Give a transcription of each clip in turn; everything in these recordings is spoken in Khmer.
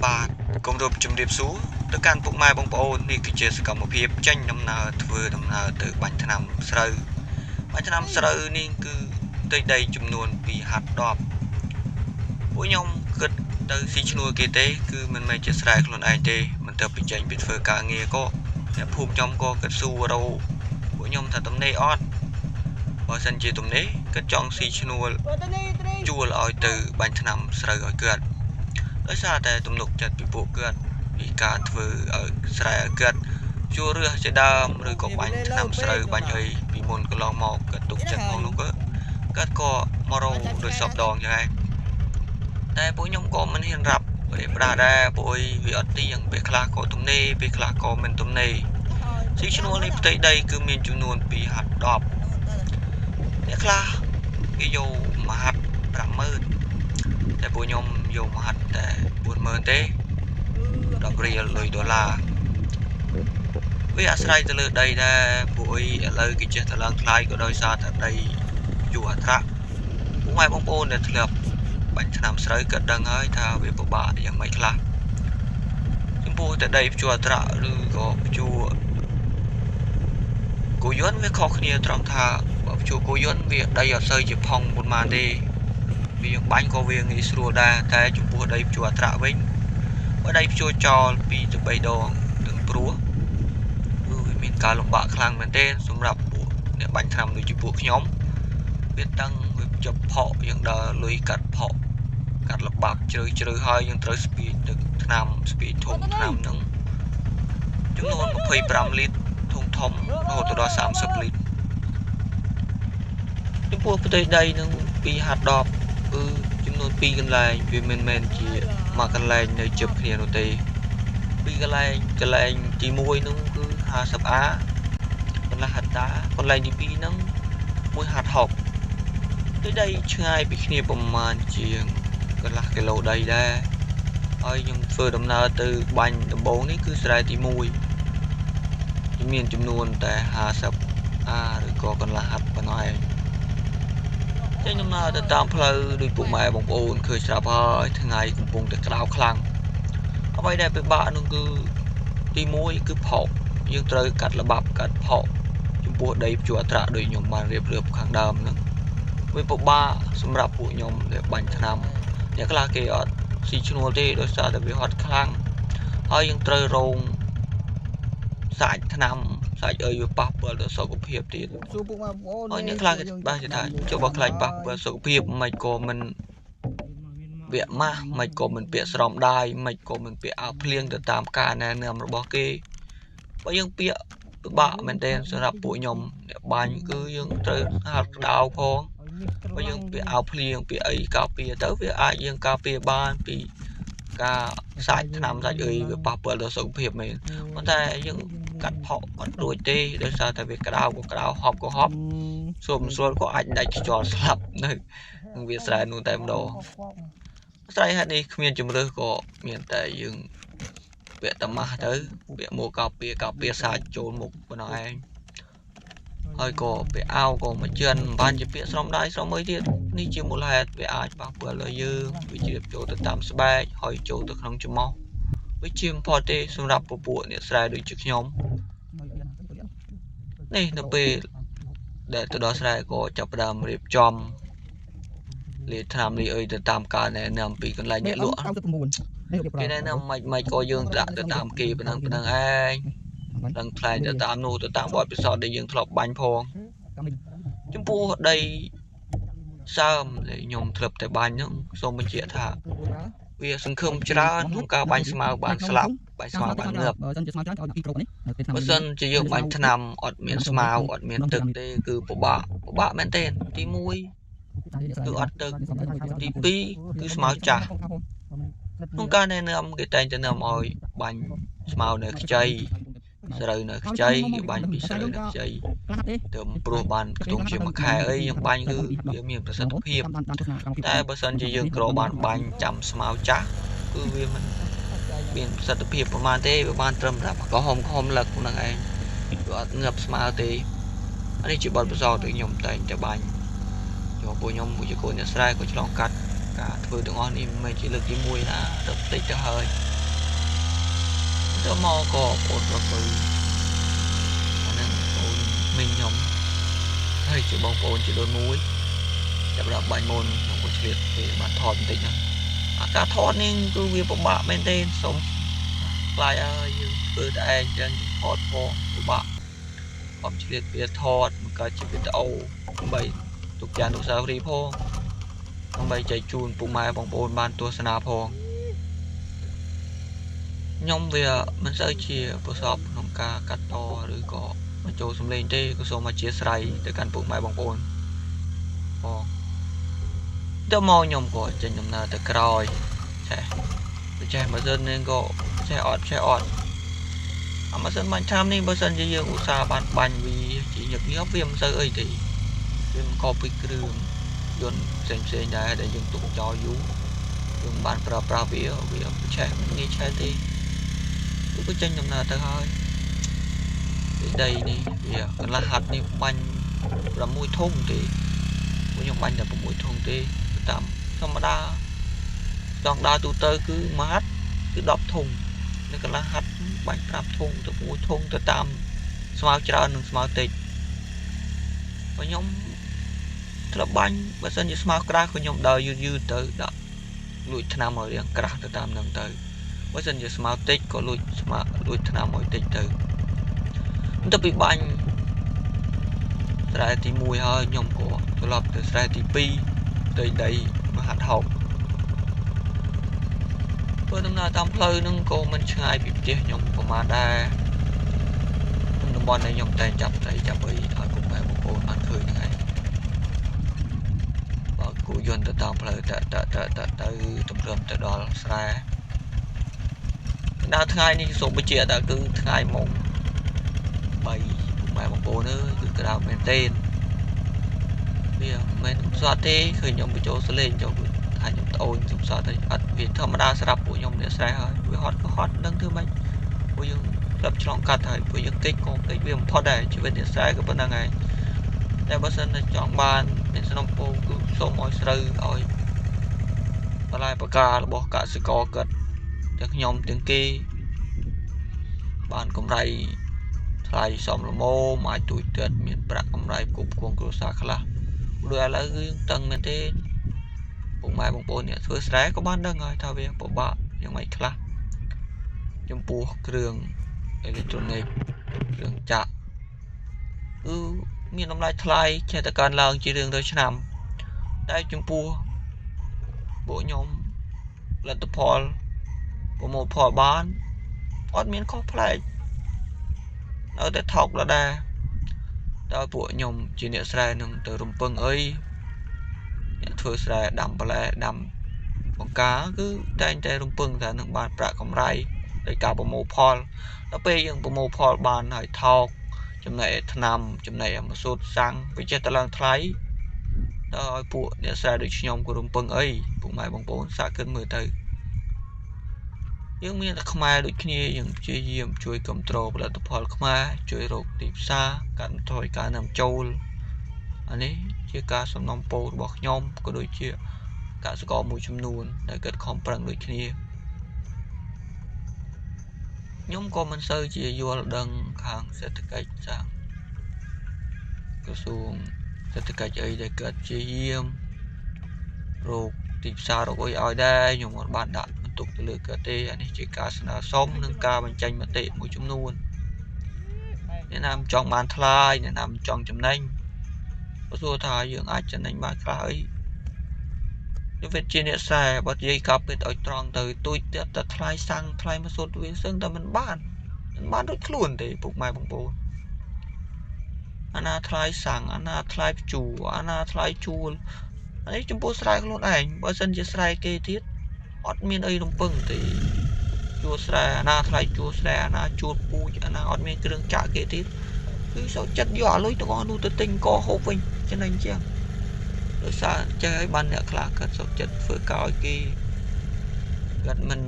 បាទគម្រប់ជំរាបសួរទៅកាន់ពុកម៉ែបងប្អូននេះគឺជាសកម្មភាពចេញដំណើរធ្វើដំណើរទៅបាញ់ថ្នាំស្រូវនេះគឺផ្ទៃដីចំនួន2ហាត់10ពួកខ្ញុំគិតទៅស៊ីឈ្នួលគេទេគឺមិនមែនជាស្រែខ្លួនឯងទេមិនទៅពីចេញពីធ្វើការងារក៏អ្នកភូមិខ្ញុំក៏គិតសួររោពួកខ្ញុំថាទំនេរអត់បើសិនជាទំនេរគិតចង់ស៊ីឈ្នួលជួលឲ្យទៅបាញ់ថ្នាំស្រូវឲ្យគាត់ដោយសារតែទំនុកចិត្តពីពួកគាត់ពីការធ្វើឲ្យស្រែឲ្យគាត់ជួលរះជាដើមឬក៏បាញ់ថ្នាំស្រូវបាញ់អីពីមុនកន្លងមកគាត់ទុកចិត្តផងនោះគាត់ក៏មករងដោយសពដងចឹងឯងតែពួកខ្ញុំក៏មិនហ៊ានរាប់ពេលប្រាស់ដែរពួកអីវាអត់ទៀងពេលខ្លះក៏ទំនេរពេលខ្លះក៏មិនទំនេរស៊ីឈ្នួលនេះផ្ទៃដីគឺមានចំនួន2ហាត់10អ្នកខ្លះគេយកមួយហាត់50000តែពួកខ្ញុំយកមួយហាត់តែ40000ទេ10រៀលលុយដុល្លារវាអាស្រ័យទៅលើដីដែរពួកអីឥឡូវគេចេះតែឡើងថ្លៃក៏ដោយសារតែដីយូរអត្រាពួកម៉ែបងប្អូនដែលធ្លាប់បាញ់ថ្នាំស្រូវក៏ដឹងហើយថាវាពិបាកយ៉ាងម៉េចខ្លះចំពោះតែដីភ្ជួរអត្រាឬក៏ភ្ជួរគោយន្តវាខុសគ្នាត្រង់ថាបើភ្ជួរគោយន្តវាដីអត់សូវជាផុងប៉ុន្មានទេវាយើងបាញ់ក៏វាងាយស្រួលដែរតែចំពោះដីភ្ជួរអត្រាវិញបើដីភ្ជួរចោល2ទៅ3ដងទាំងព្រោះវាមានការលំបាកខ្លាំងមែនទេសម្រាប់ពួកអ្នកបាញ់ថ្នាំដូចជាពួកខ្ញុំវាតាំងវាជប់ផកយើងដល់លុយកាត់ផកកាត់លបាប់ជ្រៅហើយយើងត្រូវស្ពីដទឹកថ្នាំស្ពីដធុងថ្នាំនឹងចំនួន25លីត្រធុងធំរហូតដល់30លីត្រចំពោះផ្ទៃដីនឹង2ហាត់10គឺចំនួន2កន្លែងវាមិនមែនជាមួយកន្លែងនៅជិតគ្នានោះទេ2កន្លែងទី1នោះគឺ50អាកន្លះហិតតាកន្លែងទី2ហ្នឹង1ហាត់60ដីឆ្ងាយពីគ្នាប្រមាណជាងកន្លះគីឡូដីដែរហើយខ្ញុំធ្វើដំណើរទៅបាញ់ដំបូងនេះគឺស្រែទី1មានចំនួនតែ50អាឬក៏កន្លះហាត់ប៉ុណ្ណោះឯងចេញដំណើរទៅតាមផ្លូវដោយពុកម៉ែបងប្អូនឃើញស្រាប់ហើយថ្ងៃកំពុងតែក្តៅខ្លាំងអ្វីដែលពិបាកនោះគឺទី1គឺផកយើងត្រូវកាត់លបាប់កាត់ផកចំពោះដីភ្ជួរអត្រាដូចខ្ញុំបានរៀបរាប់ខាងដើមហ្នឹងវាពិបាកសម្រាប់ពួកខ្ញុំដែលបាញ់ថ្នាំអ្នកខ្លះគេអត់ស៊ីឈ្នួលទេដោយសារតែវាហត់ខ្លាំងហើយយើងត្រូវរងសាច់ថ្នាំសាច់អីវាប៉ះពាល់ដល់សុខភាពទៀតហើយអ្នកខ្លះគេបានថាចុះបើខ្លាចប៉ះពាល់សុខភាពមិនក៏មិនពាក់ម៉ាស់មិនក៏មិនពាក់ស្រោមដៃមិនក៏មិនពាក់អាវភ្លៀងទៅតាមការណែនាំរបស់គេបើយើងពាក់ពិបាកមែនទែនសម្រាប់ពួកខ្ញុំអ្នកបាញ់គឺយើងត្រូវហាត់ក្តៅផងបើយើងពាក់អាវភ្លៀងពាក់អីការពារទៅវាអាចយើងការពារបានពីការសាច់ថ្នាំសាច់អីវាប៉ះពាល់ដល់សុខភាពមែនប៉ុន្តែយើងកាត់ផកអត់រួចទេដោយសារតែវាក្តៅក៏ក្តៅហប់ក៏ហប់សូមស្រួលក៏អាចដាច់ខ្យល់ស្លាប់នៅនឹងវាស្រែនោះតែម្ដងស្រែហេតុនេះគ្មានជំរើសក៏មានតែយើងពាក់តាម៉ាស់ទៅពាក់មួកការពារសាច់ចូលមុខប៉ុណ្ណោះឯងហើយក៏ពាក់អាវក៏មិនជឿនបានជាពាក់ស្រោមដៃស្រោមអីទៀតនេះជាមូលហេតុវាអាចប៉ះពាល់ដល់យើងវាជ្រាបចូលទៅតាមស្បែកហើយចូលទៅក្នុងច្រមុះវាជាបំផុតទេសម្រាប់ពពួកអ្នកស្រែដូចជាខ្ញុំនេះនៅពេលដែលទៅដល់ស្រែក៏ចាប់ផ្ដើមរៀបចំលាថ្នាំលាអីទៅតាមការណែនាំពីកន្លែងអ្នកលក់គេណែនាំមិនក៏យើងដាក់ទៅតាមគេប៉ុណ្ណឹងឯងដឹងថ្លៃទៅតាមនោះទៅតាមបទពិសោធន៍ដែលយើងធ្លាប់បាញ់ផងចំពោះដីសើមដែលខ្ញុំធ្លាប់តែបាញ់ហ្នឹងសូមបញ្ជាក់ថាវាសង្ឃឹមច្រើនក្នុងការបាញ់ស្មៅបានស្លាប់បាញ់ស្មៅបានងើបបើសិនជាយើងបាញ់ថ្នាំអត់មានស្មៅអត់មានទឹកទេគឺពិបាកមែនទេទី1គឺអត់ទឹកទី2គឺស្មៅចាស់ក្នុងការណែនាំគេតែងតែនាំឲ្យបាញ់ស្មៅនៅខ្ចីស្រូវនៅខ្ចីគេបាញ់ពីស្រូវនៅខ្ចីទៅព្រោះបានខ្ទង់ជាមួយខែអីយើងបាញ់គឺវាមានប្រសិទ្ធភាពតែបើសិនជាយើងក្របានបាញ់ចាំស្មៅចាស់គឺវាមិនមានប្រសិទ្ធភាពប្រហែលទេវាបានត្រឹមតែក្រហមលឹកហ្នឹងឯងវាអត់ងើបស្មៅទេនេះជាបទពិសោធន៍ដែលខ្ញុំតែងតែបាញ់យកពួកខ្ញុំមួយជាកូនអ្នកស្រែក៏ឆ្លងកាត់ cả vừa tụi ngon đi mình chỉ lực đi mùi đã tập tích cho hơi đỡ mò có cột và cứ nên mình nhóm hay chỉ bóng ồn chỉ đôi mũi chậm đạp bài môn nó có liệt về bản thòn tích nữa cá thòn nên cứ việc của bạn bên tên sống lại ơi cứ đại chân thọt của bạnผมจะเรียกเปียทอดมันก็จะเป็นเอาใบตุกยานตุกสาวรีพองต้องใบใจจูนปูไม้บองโอนบานตัวสนาพองย่อมเวียมันเสียเชียประสอบน้องกากัดต่อหรือก็มาโจสำเร็จได้ก็ส่งมาเชียร์ใส่ในการปูไม้บองโอนพองเดี๋ยวมองย่อมก็จะย่อมนาแต่กรอยใช่ไม่ใช่มาเดินนึงก็ใช่ออดmà sân bánh tham nên bữa sân chỉ u sa bàn bánh vì chỉ nhập nhớ viêm sơ ấy thì viêm copy cream dồn xem này để dùng tục cho vú dùng bàn pra vía vì trẻ mình nghe trẻ thì cứ có chân nhầm nào ta thôi đây nè vì là hạt này bánh là mùi thùng thì của nhóm bánh là một mùi thùng thì tạm xong mà đa toàn đa tụ tơ cứ mát cứ đọc thùng nên cái là hạt bánh rạp thùng từ mũi thùng từ tam small trơnនិង small តិចបើខ្ញុំធ្លាប់បាញ់បើសិនជា small ក្រាស់ក៏ខ្ញុំដើរយឺតទៅដាក់លួចថ្នាំឲ្យរៀងក្រាស់ទៅតាមនឹងទៅបើសិនជា small តិចក៏លួចថ្នាំឲ្យតិចទៅបន្ទាប់ពីបាញ់ស្រែទី1ហើយខ្ញុំក៏ត្រឡប់ទៅស្រែទី2ទៅដីមហាថោកធ្វើដំណើរតាមផ្លូវនឹងក៏មិនឆ្ងាយពីផ្ទះខ្ញុំប្រហែលដែរតំបន់ដែលខ្ញុំតែងចាប់ត្រីចាប់អីឲ្យពុកម៉ែបងប្អូនបានឃើញហ្នឹងហើយបើគូយន្តទៅតាមផ្លូវទៅតម្រឹមទៅដល់ស្រែដល់ថ្ងៃនេះសូមបញ្ជាក់ថាគឺថ្ងៃម៉ោង3ពុកម៉ែបងប្អូនអើយគឺក្តៅមែនទេវាមិនស្អាតទេឃើញខ្ញុំបញ្ចូលសលេងចូលហើយខ្ញុំត្អូញខ្ញុំសតទៅអត់វាធម្មតាសម្រាប់ពួកខ្ញុំអ្នកស្រែហើយវាហត់ក៏ហត់ដឹងធ្វើម៉េចពួកយើងក្លឹបឆ្លងកាត់ហើយពួកយើងកិច្ចក៏កិច្ចវាបំផុតដែរជីវិតអ្នកស្រែក៏ប៉ុណ្្នឹងហើយតែបើសិនតែចង់បានអ្នកស្នំពោគឺសូមឲ្យស្រូវឲ្យបន្លែបការបស់កសិករគាត់ទាំងខ្ញុំទាំងគេបានកម្រៃថ្លៃសមល្មមអាចទួយទាត់មានប្រាក់កម្រៃគ្រប់គ្រងគ្រួសារខ្លះដូចឥឡូវគឺតឹងមែនទេពុកម៉ែបងប្អូនអ្នកធ្វើស្រែក៏បានដឹងហើយថាវាពិបាកយ៉ាងម៉េចខ្លះចំពោះគ្រឿងអេឡិចត្រូនិកគ្រឿងចាក់គឺមានតម្លៃថ្លៃចេះតែកើនឡើងជារៀងរាល់ឆ្នាំតែចំពោះពួកខ្ញុំលទ្ធផលប្រមូលផលបានអត់មានខុសប្លែកនៅតែថោកដដែលដោយពួកខ្ញុំជាអ្នកស្រែនឹងទៅរំពឹងអីអ្នកធ្វើស្រែដាំបន្លែដាំបង្ការគឺតែងតែរំពឹងថានឹងបានប្រាក់កម្រៃដោយការប្រមូលផលដល់ពេលយើងប្រមូលផលបានហើយថោកចំណែកថ្នាំចំណែកម្សៅសាំងវាចេះតែឡើងថ្លៃដល់ឲ្យពួកអ្នកស្រែដូចខ្ញុំក៏រំពឹងអីពុកម៉ែបងប្អូនសាកគិតមើលទៅយើងមានតែខ្មែរដូចគ្នាយើងព្យាយាមជួយគ្រប់គ្រងផលិតផលខ្មែរជួយរកទីផ្សារកាត់បន្ថយការនាំចូលអានេះជាការសំណូមពររបស់ខ្ញុំក៏ដូចជាកសិករមួយចំនួនដែលគាត់ខំប្រឹងដូចគ្នាខ្ញុំក៏មិនសូវជាយល់ដឹងខាងសេដ្ឋកិច្ចចាក្រសួងសេដ្ឋកិច្ចអីដែលគាត់ព្យាយាមរកទីផ្សាររកអីឲ្យដែរខ្ញុំមិនបានដាក់បន្ទុកទៅលើគាត់ទេអានេះជាការស្នើសុំនិងការបញ្ចេញមតិមួយចំនួនអ្នកណាចង់បានថ្លៃអ្នកណាចង់ចំណេញបើសួរថាយើងអាចចំណេញបានខ្លះអីវាជាអ្នកស្រែបើនិយាយកាប់ពិតឲ្យត្រង់ទៅទួយទៀតតែថ្លៃសាំងថ្លៃមកសុទ្ធវាសឹងតែមិនបានដូចខ្លួនទេពុកម៉ែបងប្អូនអាណាថ្លៃសាំងអាណាថ្លៃភ្ជួរអាណាថ្លៃជួលនេះចំពោះស្រែខ្លួនឯងបើសិនជាស្រែគេទៀតអត់មានអីរំពឹងទេជួលស្រែអាណាថ្លៃជួលស្រែអាណាជួលពូជអាណាអត់មានគ្រឿងចាក់គេទៀតគឺចូលចិត្តយកអាលុយទាំងអស់នោះទៅទិញកហូបវិញចំណេញជាងដោយសារចេះឲ្យបានអ្នកខ្លះគាត់ចូលចិត្តធ្វើការឲ្យគេគាត់មិន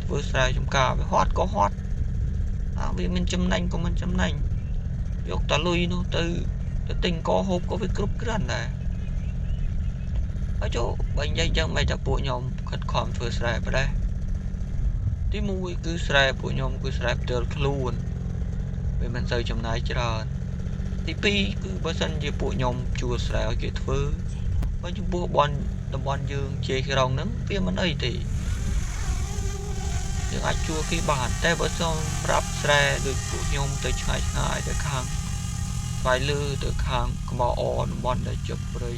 ធ្វើស្រែចម្ការវាហត់ក៏ហត់វាមានចំណេញក៏មិនចំណេញយកតាលុយនោះទៅទិញកហូបក៏វាគ្រប់គ្រាន់ដែរ ហើយចូលបើនិយាយចឹងមិនតែពួកខ្ញុំខិតខំធ្វើស្រែប្រដែរទី1គឺស្រែពួកខ្ញុំគឺស្រែផ្ទាល់ខ្លួនវាមិនសូវចំណាយច្រើនទី2គឺបើសិនជាពួកខ្ញុំជួលស្រែឲ្យគេធ្វើបើចំពោះតំបន់យើងជាយក្រុងហ្នឹងវាមិនអីទេយើងអាចជួលគេបានតែបើសម្រាប់ស្រែដូចពួកខ្ញុំទៅឆ្ងាយទៅខាងស្វាយលើទៅខាងក្បោអតំបន់ដែលជាប់ព្រៃ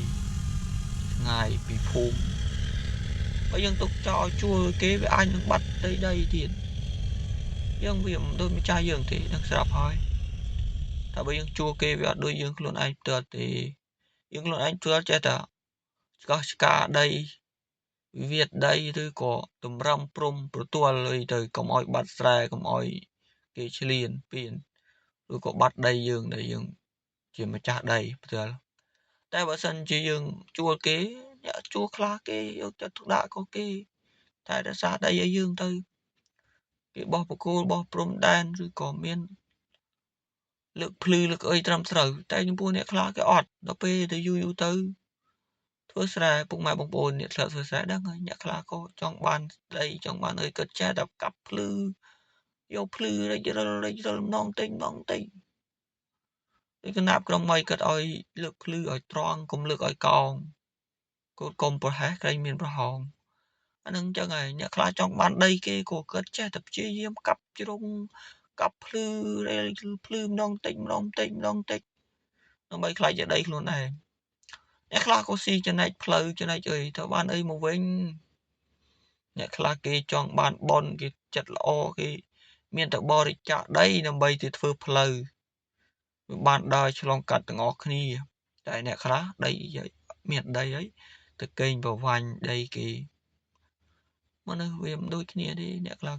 ឆ្ងាយពីភូមិបើយើងទុកចោលជួលគេវាអាចនឹងបាត់ដីទៀតយើងវាមិនដូចម្ចាស់យើងទេនឹងស្រាប់ហើយតែបើយើងជួលគេវាអត់ដូចយើងខ្លួនឯងផ្ទាល់ទេយើងខ្លួនឯងផ្ទាល់ចេះតែឆ្កោះឆ្កាដីវាដីឬក៏តម្រឹមព្រំប្រទល់អីទៅកុំឲ្យបាត់ស្រែកុំឲ្យគេឈ្លានពានឬក៏បាត់ដីយើងដែលយើងជាម្ចាស់ដីផ្ទាល់តែបើសិនជាយើងជួលគេអ្នកជួលខ្លះគេយកចិត្តទុកដាក់ក៏គេតែរក្សាដីឲ្យយើងទៅគេបោះបកគោលបោះព្រំដែនឬក៏មានលើកភ្លឺលើកអីត្រឹមត្រូវតែចំពោះអ្នកខ្លះគេអត់ដល់ពេលទៅយូរទៅធ្វើស្រែពុកម៉ែបងប្អូនអ្នកធ្លាប់ធ្វើស្រែដឹងហើយអ្នកខ្លះក៏ចង់បានដីចង់បានអីក៏ចេះតែកាប់ភ្លឺយកភ្លឺរិចរិលម្ដងតិចដូចកណាប់ក្រុមឲ្យគាត់ឲ្យលើកភ្លឺឲ្យត្រង់កុំលើកឲ្យកោងកូនកុំប្រហែសក្រែងមានប្រហោងអានឹងចឹងហើយអ្នកខ្លះចង់បានដីគេក៏គាត់ចេះតែព្យាយាមកាប់ជ្រុងកាប់ភ្លឺរែលភ្លឺម្ដងតិចដើម្បីខ្លាចជាដីខ្លួនឯងអ្នកខ្លះក៏ស៊ីចំណែកផ្លូវចំណែកអីទៅបានអីមកវិញអ្នកខ្លះគេចង់បានបនគេចិត្តល្អគេមានតែបរិច្ចាគដីដើម្បីទៅធ្វើផ្លូវវាបានដើរឆ្លងកាត់ទាំងអស់គ្នាតែអ្នកខ្លះដីមានដីហើយទៅកេងប្រវាញ់ដីគេមនុស្សវាមិនដូចគ្នាទេអ្នកខ្លះ